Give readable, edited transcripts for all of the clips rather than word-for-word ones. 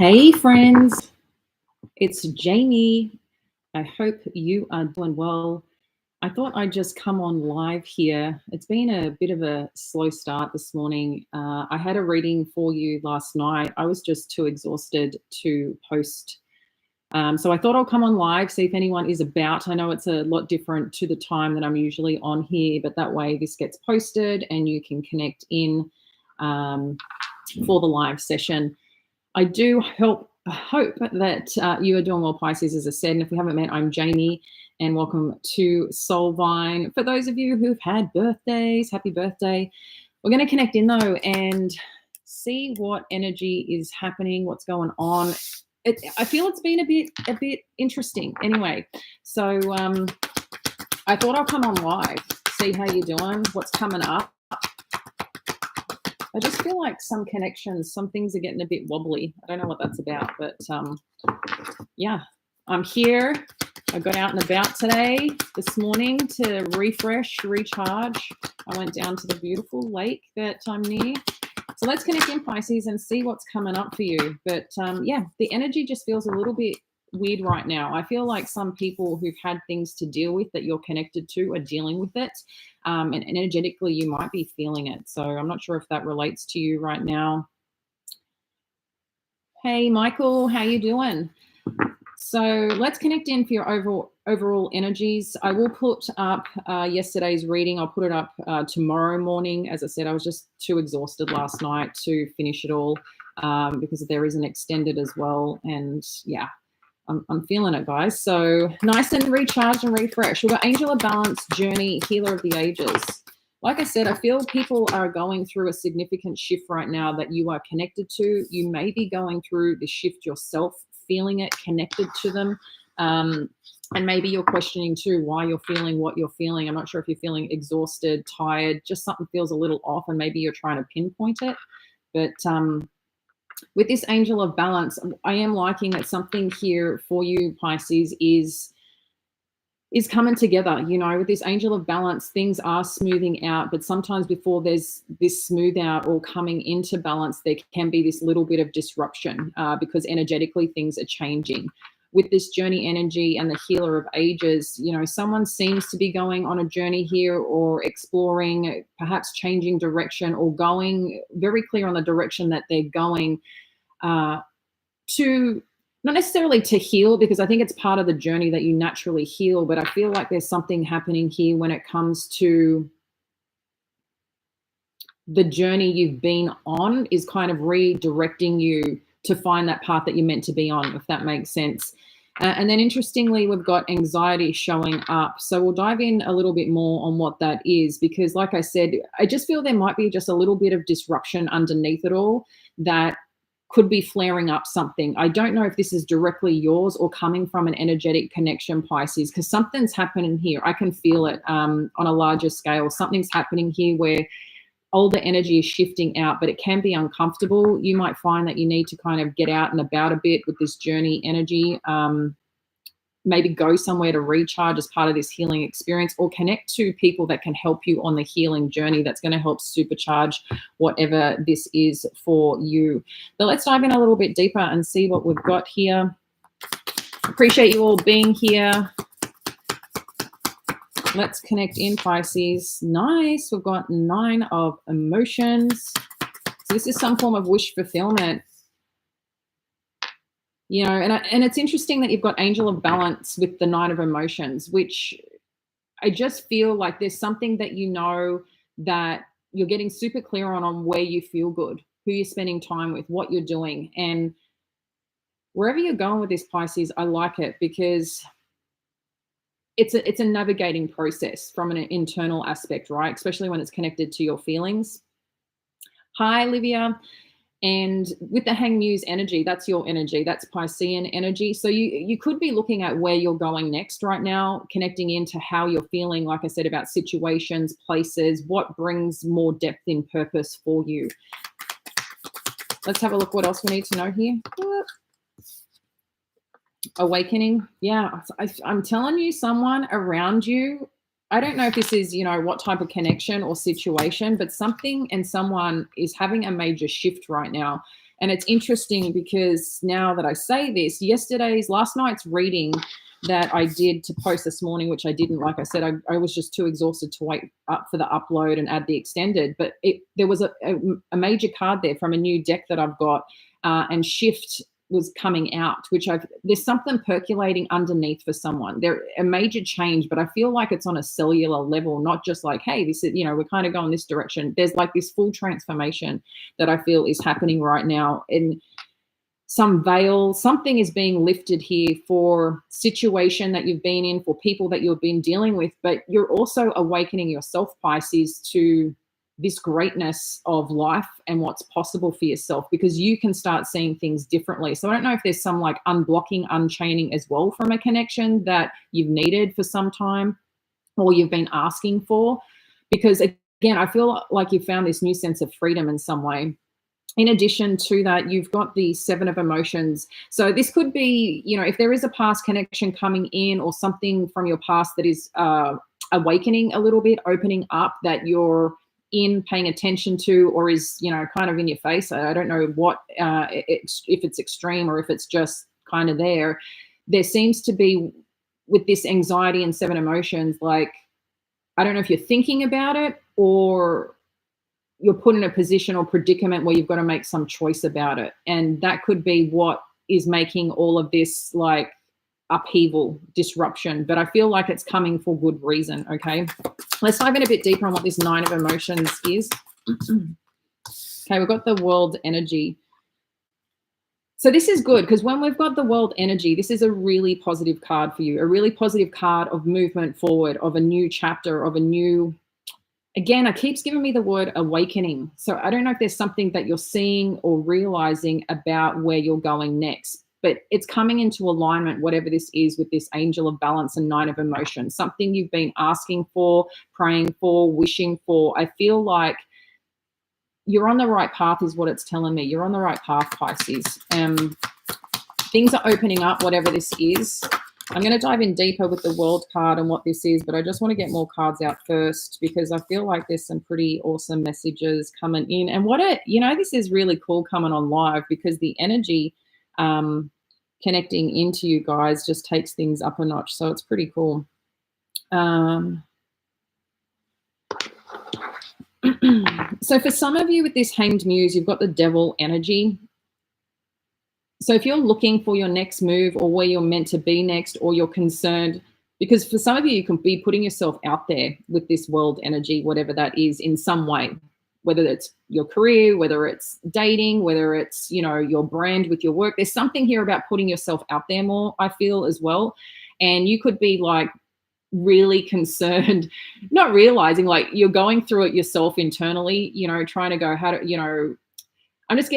Hey friends, it's Jamie. I hope you are doing well. I thought I'd just come on live here. It's been a bit of a slow start this morning. I had a reading for you last night. I was just too exhausted to post. So I thought I'll come on live, see if anyone is about. I know it's a lot different to the time that I'm usually on here, but that way this gets posted and you can connect in for the live session. I do hope that you are doing well, Pisces, as I said. And if we haven't met, I'm Jamie, and welcome to Soulvine. For those of you who've had birthdays, happy birthday. We're going to connect in, though, and see what energy is happening, what's going on. I feel it's been a bit interesting anyway. So I thought I'll come on live, see how you're doing, what's coming up. I just feel like some connections, some things are getting a bit wobbly. I don't know what that's about, but yeah, I'm here. I got out and about today, this morning, to refresh, recharge. I went down to the beautiful lake that I'm near. So let's connect in, Pisces, and see what's coming up for you. But yeah, the energy just feels a little bit weird right now. I feel like some people who've had things to deal with that you're connected to are dealing with it. And energetically, you might be feeling it. So I'm not sure if that relates to you right now. Hey, Michael, how you doing? So let's connect in for your overall energies. I will put up yesterday's reading. I'll put it up tomorrow morning. As I said, I was just too exhausted last night to finish it all because there is an extended as well. And yeah, I'm feeling it, guys. So nice and recharged and refreshed. We've got Angel of Balance, Journey, Healer of the Ages. Like I said, I feel people are going through a significant shift right now that you are connected to. You may be going through the shift yourself, feeling it, connected to them. And maybe you're questioning too why you're feeling what you're feeling. I'm not sure if you're feeling exhausted, tired, just something feels a little off and maybe you're trying to pinpoint it. But with this Angel of Balance, I am liking that something here for you, Pisces, is coming together. You know, with this Angel of Balance, things are smoothing out, but sometimes before there's this smooth out or coming into balance, there can be this little bit of disruption because energetically things are changing. With this Journey energy and the Healer of Ages, you know, someone seems to be going on a journey here or exploring, perhaps changing direction or going very clear on the direction that they're going to, not necessarily to heal, because I think it's part of the journey that you naturally heal, but I feel like there's something happening here when it comes to the journey you've been on is kind of redirecting you to find that path that you're meant to be on, if that makes sense. And then interestingly, we've got anxiety showing up. So we'll dive in a little bit more on what that is, because like I said, I just feel there might be just a little bit of disruption underneath it all that could be flaring up something. I don't know if this is directly yours or coming from an energetic connection, Pisces, because something's happening here. I can feel it on a larger scale. Something's happening here where older energy is shifting out, but it can be uncomfortable. You might find that you need to kind of get out and about a bit with this Journey energy. Maybe go somewhere to recharge as part of this healing experience, or connect to people that can help you on the healing journey that's going to help supercharge whatever this is for you. But let's dive in a little bit deeper and see what we've got here. Appreciate you all being here. Let's connect in, Pisces. Nice. We've got 9 of Emotions. So this is some form of wish fulfillment. You know, and it's interesting that you've got Angel of Balance with the 9 of Emotions, which I just feel like there's something that you know that you're getting super clear on where you feel good, who you're spending time with, what you're doing. And wherever you're going with this, Pisces, I like it because it's a navigating process from an internal aspect, right? Especially when it's connected to your feelings. Hi, Olivia. And with the Hang Muse energy, that's your energy, that's Piscean energy. So you could be looking at where you're going next right now, connecting into how you're feeling, like I said, about situations, places, what brings more depth in purpose for you. Let's have a look what else we need to know here. Awakening. Yeah, I'm telling you, someone around you, I don't know if this is, you know, what type of connection or situation, but something and someone is having a major shift right now. And it's interesting because now that I say this, last night's reading that I did to post this morning, which I didn't, like I said, I was just too exhausted to wait up for the upload and add the extended, but there was a major card there from a new deck that I've got, and shift was coming out, which there's something percolating underneath for someone. There a major change, but I feel like it's on a cellular level, not just like, hey, this is, we're kind of going this direction. There's like this full transformation that I feel is happening right now. And some veil, something is being lifted here for situation that you've been in, for people that you've been dealing with, but you're also awakening yourself, Pisces, to this greatness of life and what's possible for yourself, because you can start seeing things differently. So I don't know if there's some like unblocking, unchaining as well from a connection that you've needed for some time or you've been asking for, because again, I feel like you found this new sense of freedom in some way. In addition to that, you've got the 7 of emotions. So this could be, if there is a past connection coming in or something from your past that is awakening a little bit, opening up, that you're paying attention to, or is, kind of in your face. I don't know what, if it's extreme or if it's just kind of there. There seems to be, with this anxiety and 7 emotions, like, I don't know if you're thinking about it or you're put in a position or predicament where you've got to make some choice about it. And that could be what is making all of this like upheaval, disruption. But I feel like it's coming for good reason, okay? Let's dive in a bit deeper on what this 9 of emotions is. Okay, we've got the world energy. So this is good because when we've got the world energy, this is a really positive card for you, a really positive card of movement forward, of a new chapter, of a new... Again, it keeps giving me the word awakening. So I don't know if there's something that you're seeing or realizing about where you're going next, but it's coming into alignment, whatever this is, with this angel of balance and 9 of emotions, something you've been asking for, praying for, wishing for. I feel like you're on the right path is what it's telling me. You're on the right path, Pisces. Things are opening up, whatever this is. I'm going to dive in deeper with the world card and what this is, but I just want to get more cards out first because I feel like there's some pretty awesome messages coming in. And this is really cool coming on live because the energy connecting into you guys just takes things up a notch. So it's pretty cool. So for some of you with this Hanged Muse, you've got the devil energy. So if you're looking for your next move or where you're meant to be next, or you're concerned, because for some of you can be putting yourself out there with this world energy, whatever that is, in some way, whether it's your career, whether it's dating, whether it's, your brand with your work. There's something here about putting yourself out there more, I feel, as well. And you could be like really concerned, not realizing like you're going through it yourself internally, trying to go, I'm just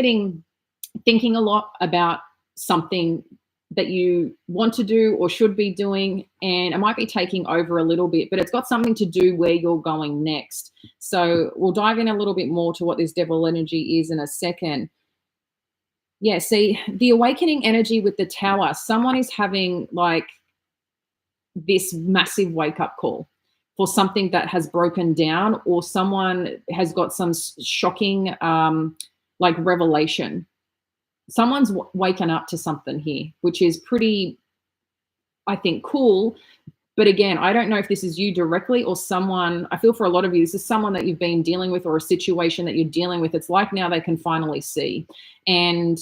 thinking a lot about something that you want to do or should be doing, and it might be taking over a little bit, but it's got something to do where you're going next. So we'll dive in a little bit more to what this devil energy is in a second. Yeah, see, the awakening energy with the Tower, someone is having like this massive wake-up call for something that has broken down, or someone has got some shocking like revelation. Someone's waken up to something here, which is pretty, I think, cool. But again, I don't know if this is you directly or someone, I feel for a lot of you, this is someone that you've been dealing with or a situation that you're dealing with. It's like now they can finally see. And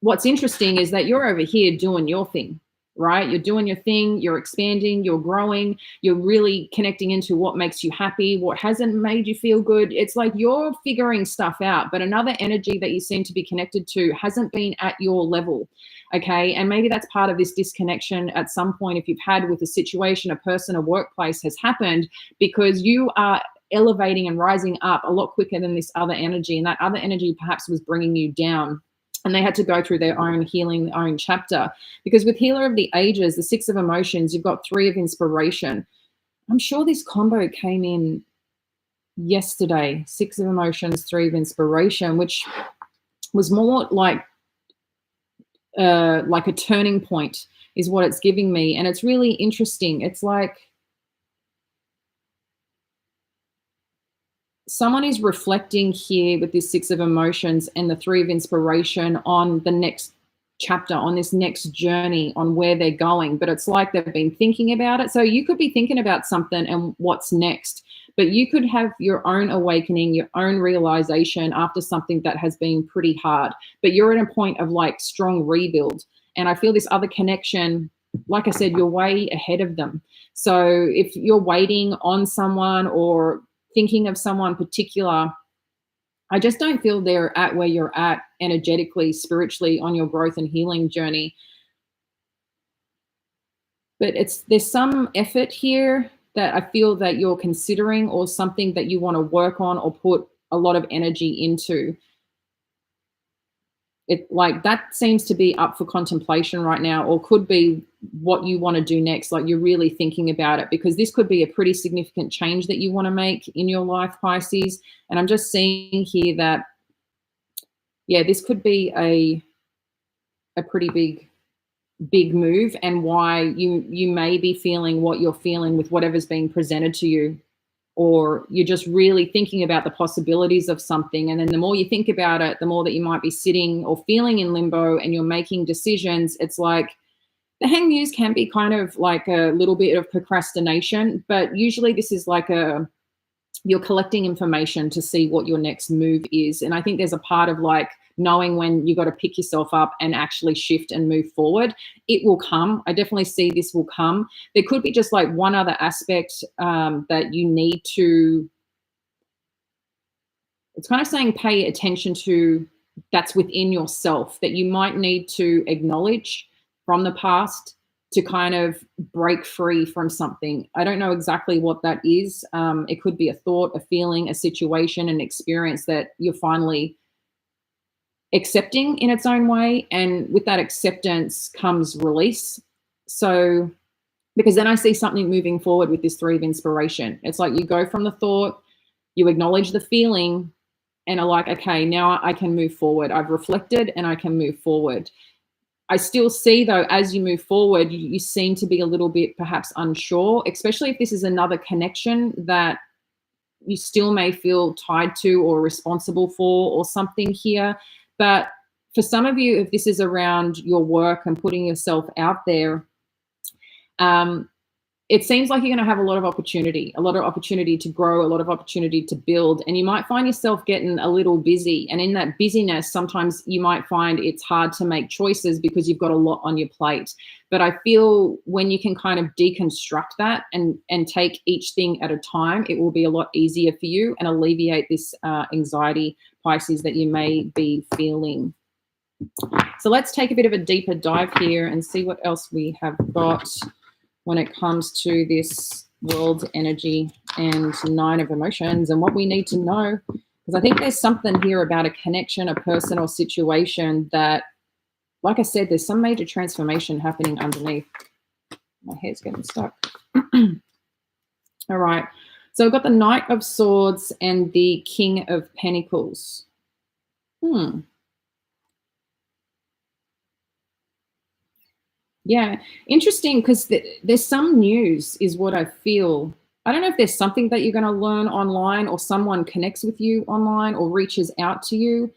what's interesting is that you're over here doing your thing, right? You're doing your thing, you're expanding, you're growing, you're really connecting into what makes you happy, what hasn't made you feel good. It's like you're figuring stuff out, but another energy that you seem to be connected to hasn't been at your level, okay? And maybe that's part of this disconnection at some point, if you've had with a situation, a person, a workplace has happened, because you are elevating and rising up a lot quicker than this other energy, and that other energy perhaps was bringing you down. And they had to go through their own healing, their own chapter. Because with Healer of the Ages, the 6 of emotions, you've got 3 of inspiration. I'm sure this combo came in yesterday, 6 of emotions, 3 of inspiration, which was more like a turning point is what it's giving me. And it's really interesting. It's like someone is reflecting here with this Six of Emotions and the Three of Inspiration on the next chapter, on this next journey, on where they're going. But it's like they've been thinking about it. So you could be thinking about something and what's next, but you could have your own awakening, your own realization after something that has been pretty hard. But you're at a point of like strong rebuild. And I feel this other connection, like I said, you're way ahead of them. So if you're waiting on someone or thinking of someone particular, I just don't feel they're at where you're at energetically, spiritually on your growth and healing journey. But there's some effort here that I feel that you're considering, or something that you want to work on or put a lot of energy into. It like that seems to be up for contemplation right now, or could be what you want to do next. Like you're really thinking about it, because this could be a pretty significant change that you want to make in your life, Pisces. And I'm just seeing here that, yeah, this could be a pretty big move, and why you may be feeling what you're feeling with whatever's being presented to you. Or you're just really thinking about the possibilities of something. And then the more you think about it, the more that you might be sitting or feeling in limbo and you're making decisions. It's like the hang muse can be kind of like a little bit of procrastination, but usually this is like you're collecting information to see what your next move is. And I think there's a part of like knowing when you got to pick yourself up and actually shift and move forward. It will come. I definitely see this will come. There could be just like one other aspect that you need to, it's kind of saying pay attention to, that's within yourself, that you might need to acknowledge from the past to kind of break free from something. I don't know exactly what that is. It could be a thought, a feeling, a situation, an experience that you're finally accepting in its own way. And with that acceptance comes release. So, because then I see something moving forward with this Three of Inspiration. It's like you go from the thought, you acknowledge the feeling, and are like, okay, now I can move forward. I've reflected and I can move forward. I still see, though, as you move forward, you seem to be a little bit perhaps unsure, especially if this is another connection that you still may feel tied to or responsible for or something here. But for some of you, if this is around your work and putting yourself out there, it seems like you're going to have a lot of opportunity to grow, a lot of opportunity to build, and you might find yourself getting a little busy. And in that busyness, sometimes you might find it's hard to make choices because you've got a lot on your plate. But I feel when you can kind of deconstruct that and take each thing at a time, it will be a lot easier for you and alleviate this anxiety, Pisces, that you may be feeling. So let's take a bit of a deeper dive here and see what else we have got when it comes to this world energy and Nine of Emotions and what we need to know. Because I think there's something here about a connection, a person or situation that, like I said, there's some major transformation happening underneath. My hair's getting stuck. All right. So we've got the Knight of Swords and the King of Pentacles. Yeah, interesting, because there's some news is what I feel. I don't know if there's something that you're going to learn online, or someone connects with you online or reaches out to you.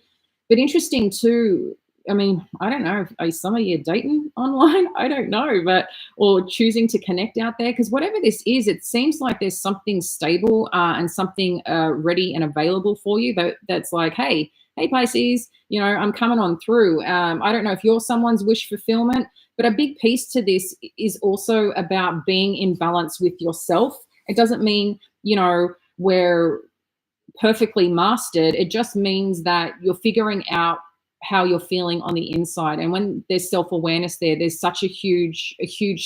But interesting too, I mean, I don't know, are some of you dating online? I don't know, or choosing to connect out there, because whatever this is, it seems like there's something stable and something ready and available for you that's like, hey, Pisces, I'm coming on through. I don't know if you're someone's wish fulfillment, but a big piece to this is also about being in balance with yourself. It doesn't mean, we're perfectly mastered. It just means that you're figuring out how you're feeling on the inside. And when there's self-awareness there's such a huge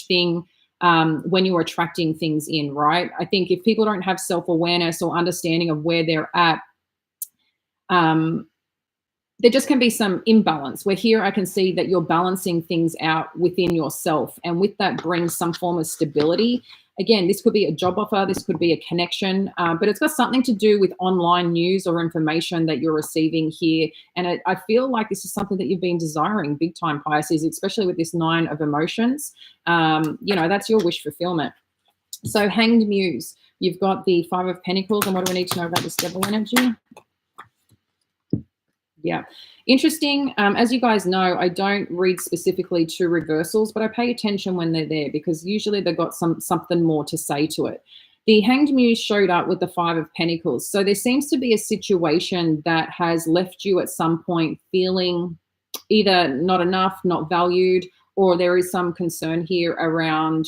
thing when you're attracting things in, right? I think if people don't have self-awareness or understanding of where they're at, there just can be some imbalance, where here I can see that you're balancing things out within yourself. And with that brings some form of stability. Again, this could be a job offer, this could be a connection, but it's got something to do with online news or information that you're receiving here. And I feel like this is something that you've been desiring big time, Pisces, especially with this Nine of Emotions. That's your wish fulfillment. So Hanged Muse. You've got the Five of Pentacles. And what do we need to know about this devil energy? Yeah. Interesting. As you guys know, I don't read specifically to reversals, but I pay attention when they're there because usually they've got something more to say to it. The Hanged Muse showed up with the Five of Pentacles. So there seems to be a situation that has left you at some point feeling either not enough, not valued, or there is some concern here around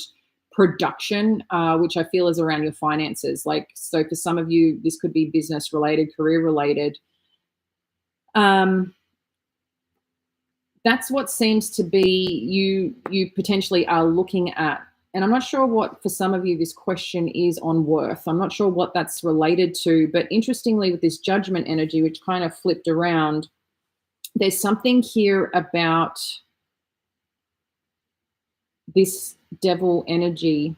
production, which I feel is around your finances. Like, so for some of you, this could be business related, career related. That's what seems to be you potentially are looking at. And I'm not sure what, for some of you, this question is on worth. I'm not sure what that's related to. But interestingly, with this Judgment energy, which kind of flipped around, there's something here about this devil energy,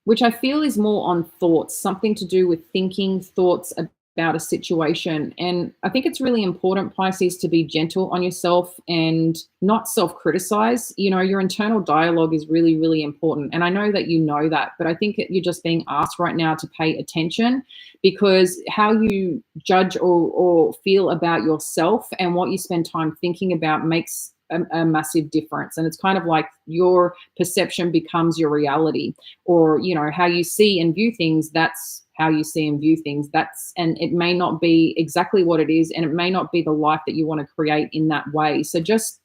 which I feel is more on thoughts, something to do with thinking, thoughts about a situation. And I think it's really important, Pisces, to be gentle on yourself and not self-criticize. You know, your internal dialogue is really, really important. And I know that you know that, but I think you're just being asked right now to pay attention, because how you judge or feel about yourself and what you spend time thinking about makes a massive difference. And it's kind of like your perception becomes your reality, or, you know, how you see and view things, that's how you see and view things. And it may not be exactly what it is, and it may not be the life that you want to create in that way. So just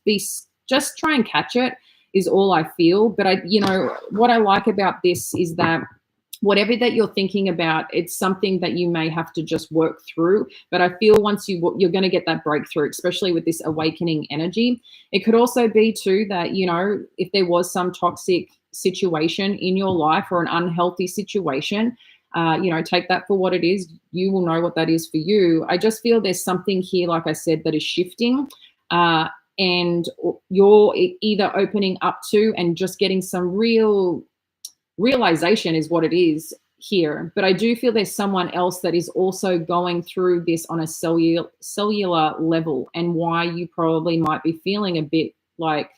try and catch it is all I feel. But you know, what I like about this is that whatever that you're thinking about, it's something that you may have to just work through. But I feel once you're going to get that breakthrough, especially with this awakening energy. It could also be too that, you know, if there was some toxic situation in your life or an unhealthy situation, you know, take that for what it is. You will know what that is for you. I just feel there's something here, like I said, that is shifting. And you're either opening up to and just getting some realization is what it is here. But I do feel there's someone else that is also going through this on a cellular level, and why you probably might be feeling a bit like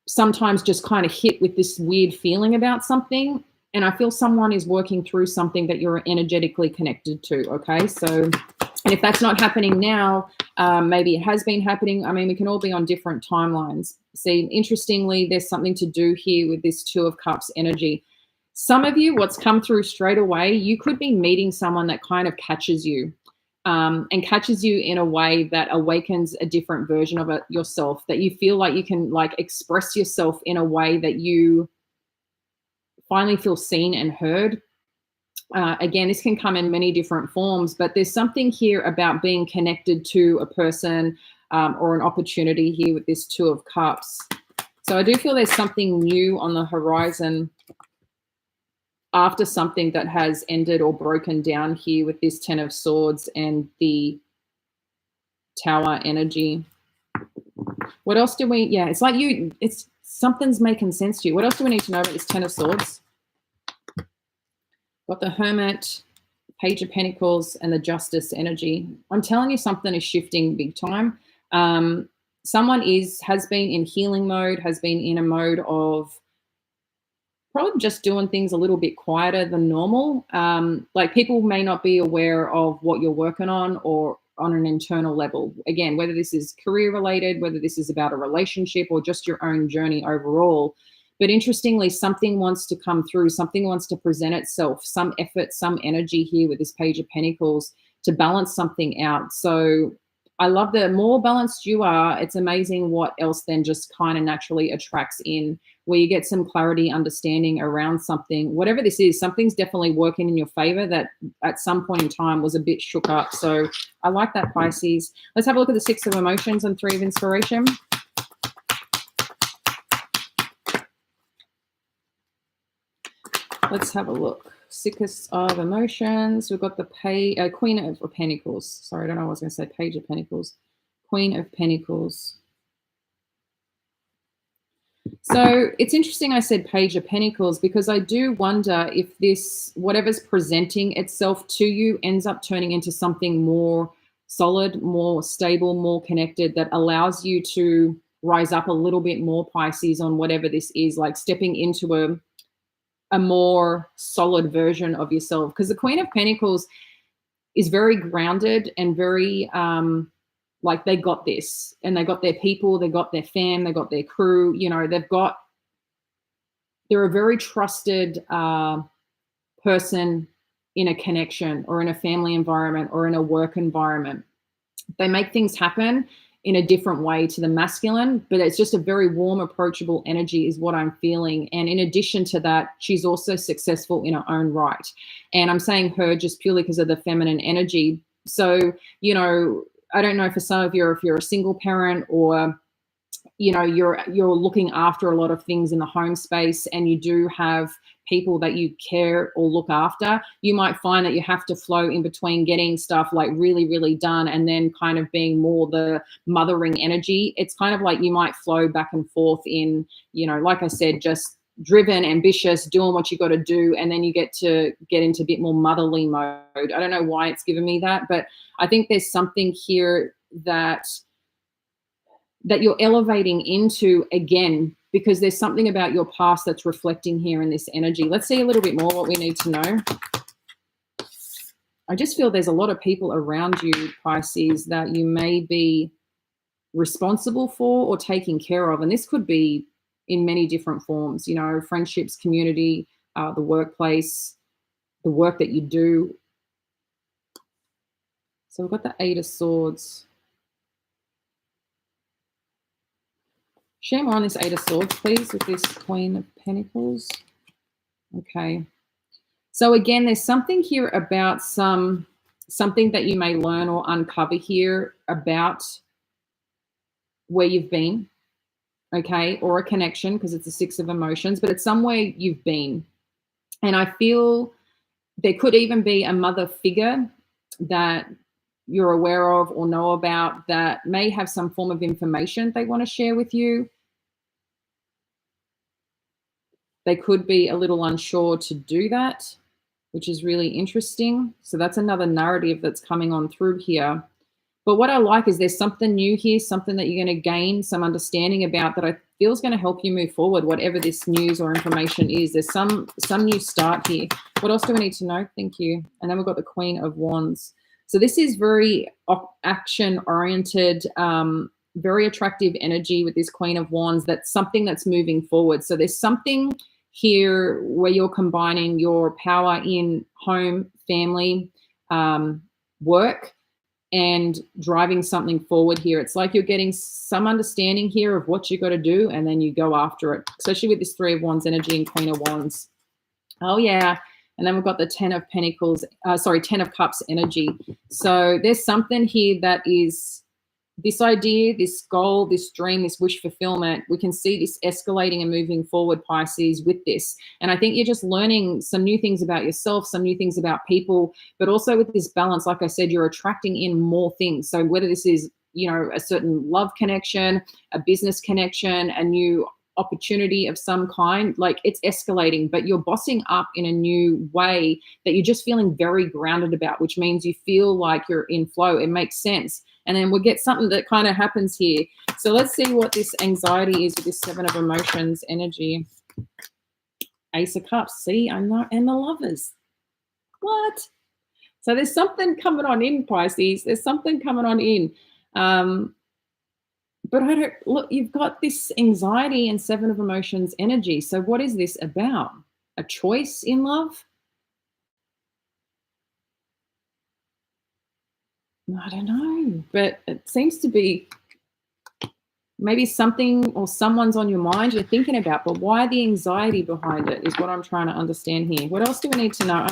sometimes just kind of hit with this weird feeling about something. And I feel someone is working through something that you're energetically connected to. Okay. So, and if that's not happening now, maybe it has been happening. I mean, we can all be on different timelines. See, interestingly, there's something to do here with this Two of Cups energy. Some of you, what's come through straight away, you could be meeting someone that kind of catches you. And catches you in a way that awakens a different version of it yourself, that you feel like you can like express yourself in a way that you finally feel seen and heard. Again, this can come in many different forms, but there's something here about being connected to a person or an opportunity here with this Two of Cups. So I do feel there's something new on the horizon after something that has ended or broken down here with this Ten of Swords and the Tower energy. What else do we, yeah, it's like it's something's making sense to you. What else do we need to know about this Ten of Swords? Got the Hermit, Page of Pentacles, and the Justice energy. I'm telling you, something is shifting big time. Someone has been in healing mode, has been in a mode of probably just doing things a little bit quieter than normal. Like people may not be aware of what you're working on or on an internal level. Again, whether this is career related, whether this is about a relationship or just your own journey overall. But interestingly, something wants to come through, something wants to present itself, some effort, some energy here with this Page of Pentacles to balance something out. So I love the more balanced you are, it's amazing what else then just kind of naturally attracts in, where you get some clarity, understanding around something. Whatever this is, something's definitely working in your favor that at some point in time was a bit shook up. So I like that, Pisces. Let's have a look at the Six of Emotions and Three of Inspiration. Let's have a look. Six of Emotions. We've got the Queen of Pentacles. Sorry, I don't know what I was going to say. Page of Pentacles. Queen of Pentacles. So it's interesting I said Page of Pentacles, because I do wonder if this, whatever's presenting itself to you, ends up turning into something more solid, more stable, more connected, that allows you to rise up a little bit more, Pisces, on whatever this is, like stepping into a more solid version of yourself. Because the Queen of Pentacles is very grounded and very like they got this, and they got their people, they got their fam, they got their crew, you know, they're a very trusted person in a connection or in a family environment or in a work environment. They make things happen in a different way to the masculine, but it's just a very warm, approachable energy is what I'm feeling. And in addition to that, she's also successful in her own right. And I'm saying her just purely because of the feminine energy. So, you know, I don't know for some of you if you're a single parent or, you know, you're looking after a lot of things in the home space and you do have people that you care or look after, you might find that you have to flow in between getting stuff like really, really done and then kind of being more the mothering energy. It's kind of like you might flow back and forth in, you know, like I said, just driven, ambitious, doing what you got to do, and then you get into a bit more motherly mode. I don't know why it's given me that, but I think there's something here that you're elevating into again, because there's something about your past that's reflecting here in this energy. Let's see a little bit more what we need to know. I just feel there's a lot of people around you, Pisces, that you may be responsible for or taking care of. And this could be in many different forms, you know, friendships, community, the workplace, the work that you do. So we've got the 8 of Swords. Share more on this 8 of Swords, please, with this Queen of Pentacles. Okay. So again, there's something here about something that you may learn or uncover here about where you've been, okay, or a connection, because it's a 6 of emotions, but it's somewhere you've been. And I feel there could even be a mother figure that you're aware of or know about that may have some form of information they want to share with you. They could be a little unsure to do that, which is really interesting. So that's another narrative that's coming on through here. But what I like is there's something new here, something that you're going to gain some understanding about that I feel is going to help you move forward, whatever this news or information is. There's some new start here. What else do we need to know? Thank you. And then we've got the Queen of Wands. So this is very action-oriented, very attractive energy with this Queen of Wands. That's something that's moving forward. So there's something here where you're combining your power in home, family, work, and driving something forward here. It's like you're getting some understanding here of what you got to do, and then you go after it, especially with this 3 of Wands energy and Queen of Wands. Oh, yeah. And then we've got the 10 of Pentacles, 10 of Cups energy. So there's something here that is this idea, this goal, this dream, this wish fulfillment. We can see this escalating and moving forward, Pisces, with this. And I think you're just learning some new things about yourself, some new things about people, but also with this balance, like I said, you're attracting in more things. So whether this is, you know, a certain love connection, a business connection, a new opportunity of some kind, like it's escalating, but you're bossing up in a new way that you're just feeling very grounded about, which means you feel like you're in flow. It makes sense. And then we'll get something that kind of happens here. So let's see what this anxiety is with this 7 of emotions energy. Ace of Cups. See, I know. And the Lovers. What? So there's something coming on in, Pisces. There's something coming on in. But I don't look, you've got this anxiety and 7 of emotions energy. So what is this about? A choice in love? I don't know, but it seems to be maybe something or someone's on your mind you're thinking about, but why the anxiety behind it is what I'm trying to understand here. What else do we need to know? I'm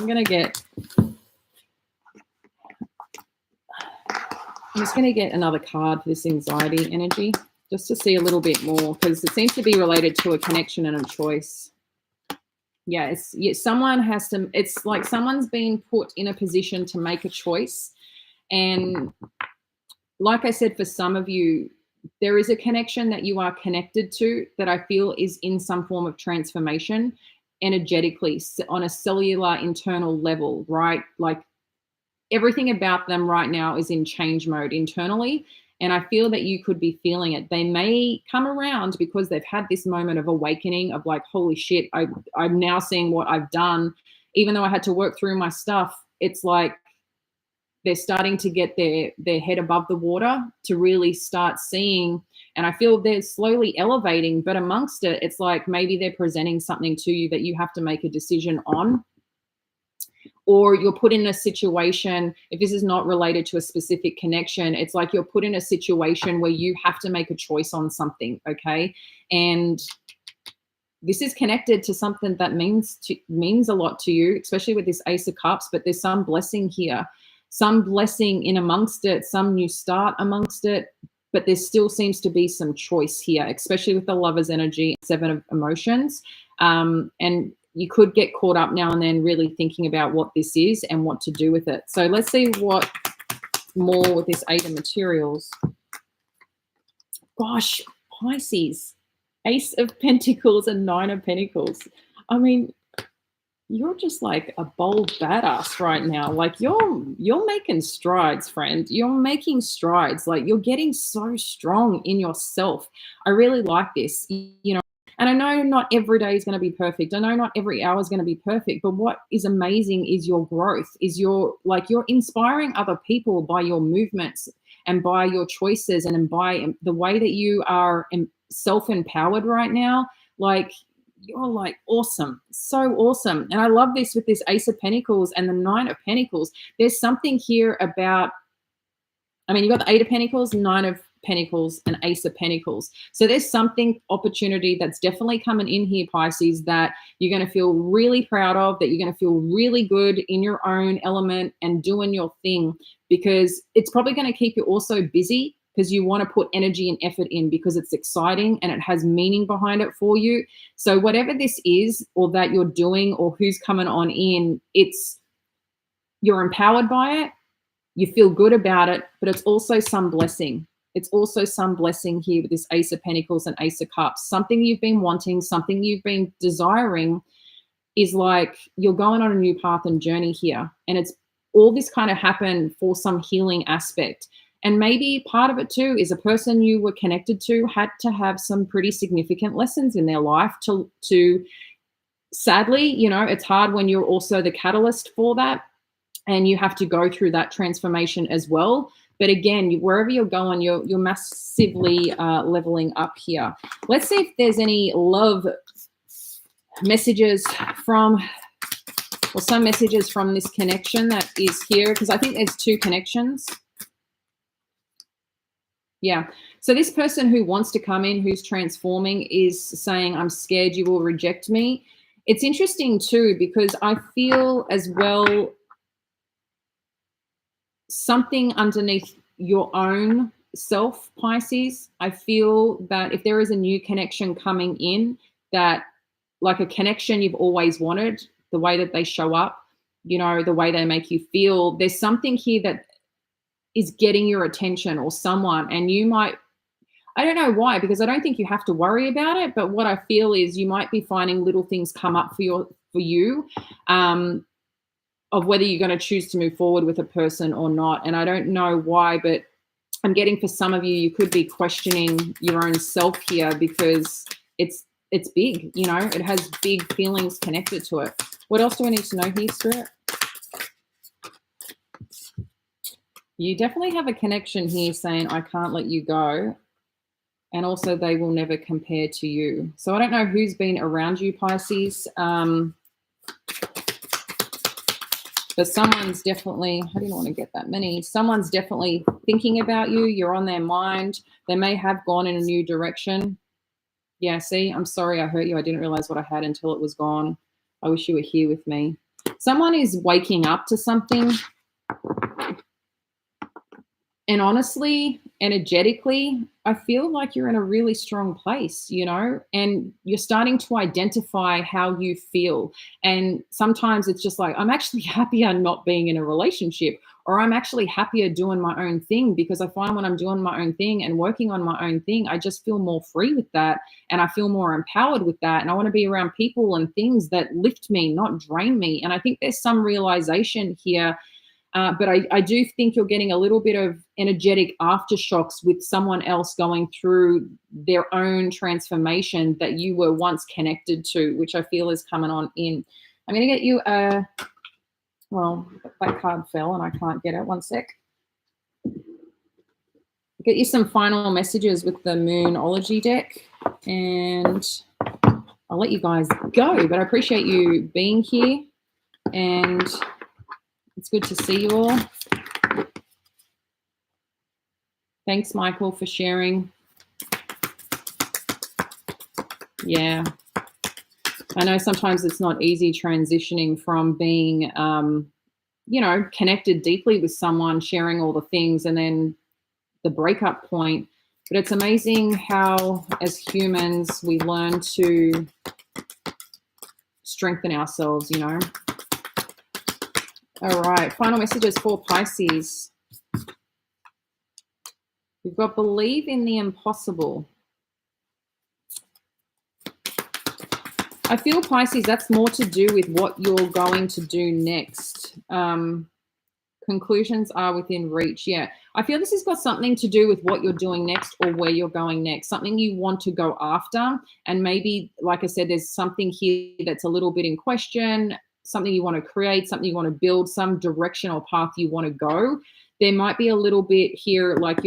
just going to get another card for this anxiety energy just to see a little bit more, because it seems to be related to a connection and a choice. Yeah, someone has to, it's like someone's been put in a position to make a choice. And like I said, for some of you, there is a connection that you are connected to that I feel is in some form of transformation energetically on a cellular internal level, right? Like everything about them right now is in change mode internally. And I feel that you could be feeling it. They may come around because they've had this moment of awakening of like, holy shit, I'm now seeing what I've done. Even though I had to work through my stuff, it's like they're starting to get their head above the water to really start seeing. And I feel they're slowly elevating, but amongst it, it's like maybe they're presenting something to you that you have to make a decision on, or you're put in a situation. If this is not related to a specific connection, it's like you're put in a situation where you have to make a choice on something, okay? And this is connected to something that means a lot to you, especially with this Ace of Cups, but there's some blessing here, some blessing in amongst it, some new start amongst it, but there still seems to be some choice here, especially with the Lover's energy, Seven of Emotions. And you could get caught up now and then really thinking about what this is and what to do with it. So let's see what more with this Eight of Materials. Gosh, Pisces, Ace of Pentacles and Nine of Pentacles. I mean, you're just like a bold badass right now. Like you're making strides, friend. You're making strides. Like you're getting so strong in yourself. I really like this, you know. And I know not every day is going to be perfect. I know not every hour is going to be perfect, but what is amazing is your growth, is you're inspiring other people by your movements and by your choices and by the way that you are self-empowered right now. Like you're like awesome, so awesome. And I love this with this Ace of Pentacles and the Nine of Pentacles. There's something here about, I mean, you got the Eight of Pentacles, Nine of Pentacles, and Ace of Pentacles. So there's something, opportunity that's definitely coming in here, Pisces, that you're going to feel really proud of, that you're going to feel really good in your own element and doing your thing, because it's probably going to keep you also busy, because you want to put energy and effort in because it's exciting and it has meaning behind it for you. So whatever this is or that you're doing or who's coming on in, you're empowered by it. You feel good about it, but it's also some blessing. It's also some blessing here with this Ace of Pentacles and Ace of Cups. Something you've been wanting, something you've been desiring is like you're going on a new path and journey here. And it's all this kind of happened for some healing aspect. And maybe part of it too is a person you were connected to had to have some pretty significant lessons in their life to sadly, you know, it's hard when you're also the catalyst for that. And you have to go through that transformation as well. But again, wherever you're going, you're massively leveling up here. Let's see if there's any love messages from, or some messages from this connection that is here, because I think there's two connections. Yeah. So this person who wants to come in, who's transforming, is saying, I'm scared you will reject me. It's interesting too, because I feel as well something underneath your own self, Pisces. I feel that if there is a new connection coming in, that like a connection you've always wanted, the way that they show up, you know, the way they make you feel, there's something here that is getting your attention, or someone, and you might, I don't know why, because I don't think you have to worry about it, but what I feel is you might be finding little things come up for you of whether you're going to choose to move forward with a person or not. And I don't know why, but I'm getting for some of you, you could be questioning your own self here, because it's big, you know, it has big feelings connected to it. What else do I need to know here, Spirit? You definitely have a connection here saying, I can't let you go. And also they will never compare to you. So I don't know who's been around you, Pisces. But someone's definitely, I didn't want to get that many. Someone's definitely thinking about you. You're on their mind. They may have gone in a new direction. Yeah, see, I'm sorry I hurt you. I didn't realize what I had until it was gone. I wish you were here with me. Someone is waking up to something. And honestly, energetically, I feel like you're in a really strong place, you know, and you're starting to identify how you feel. And sometimes it's just like, I'm actually happier not being in a relationship, or I'm actually happier doing my own thing, because I find when I'm doing my own thing and working on my own thing, I just feel more free with that. And I feel more empowered with that. And I want to be around people and things that lift me, not drain me. And I think there's some realization here But I do think you're getting a little bit of energetic aftershocks with someone else going through their own transformation that you were once connected to, which I feel is coming on in. I'm going to get you a, well, that card fell and I can't get it. One sec. Get you some final messages with the Moonology deck, and I'll let you guys go, but I appreciate you being here, and it's good to see you all. Thanks, Michael, for sharing. Yeah. I know sometimes it's not easy transitioning from being, you know, connected deeply with someone, sharing all the things, and then the breakup point. But it's amazing how, as humans, we learn to strengthen ourselves, you know. All right, final messages for Pisces. We've got believe in the impossible. I feel, Pisces, that's more to do with what you're going to do next. Conclusions are within reach. Yeah, I feel this has got something to do with what you're doing next or where you're going next, something you want to go after. And maybe, like I said, there's something here that's a little bit in question, something you want to create, something you want to build, some direction or path you want to go. There might be a little bit here, like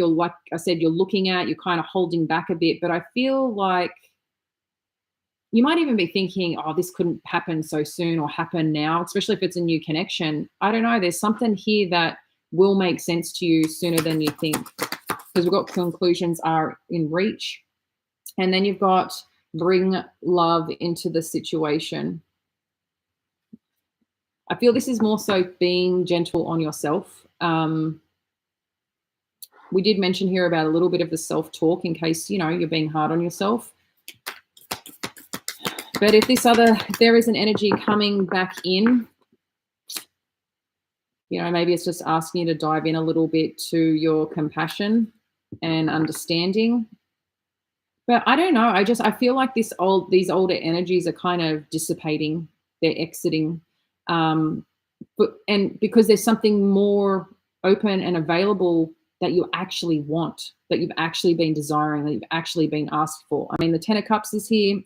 I said, you're looking at, you're kind of holding back a bit, but I feel like you might even be thinking, oh, this couldn't happen so soon or happen now, especially if it's a new connection. I don't know. There's something here that will make sense to you sooner than you think, because we've got conclusions are in reach. And then you've got bring love into the situation. I feel this is more so being gentle on yourself. We did mention here about a little bit of the self-talk in case, you know, you're being hard on yourself. But if there is an energy coming back in, you know, maybe it's just asking you to dive in a little bit to your compassion and understanding. But I don't know. I feel like these older energies are kind of dissipating. They're exiting. And because there's something more open and available that you actually want, that you've actually been desiring, that you've actually been asked for. I mean, the Ten of Cups is here.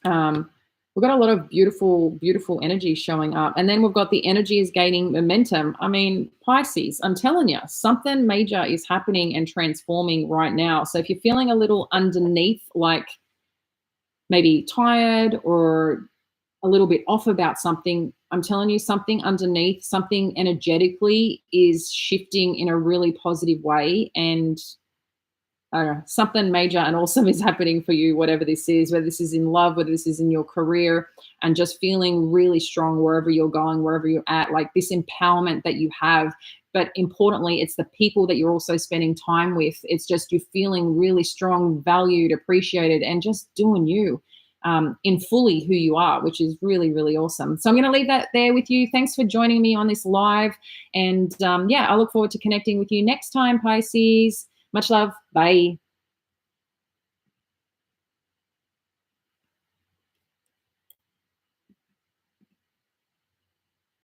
We've got a lot of beautiful, beautiful energy showing up. And then we've got the energy is gaining momentum. I mean, Pisces, I'm telling you, something major is happening and transforming right now. So if you're feeling a little underneath, like maybe tired or a little bit off about something, I'm telling you, something underneath, something energetically is shifting in a really positive way. And I don't know, something major and awesome is happening for you, whatever this is, whether this is in love, whether this is in your career, and just feeling really strong wherever you're going, wherever you're at, like this empowerment that you have. But importantly, it's the people that you're also spending time with. It's just you feeling really strong, valued, appreciated, and just doing you in fully who you are, which is really, really awesome. So I'm going to leave that there with you. Thanks for joining me on this live. And yeah, I look forward to connecting with you next time, Pisces. Much love. Bye.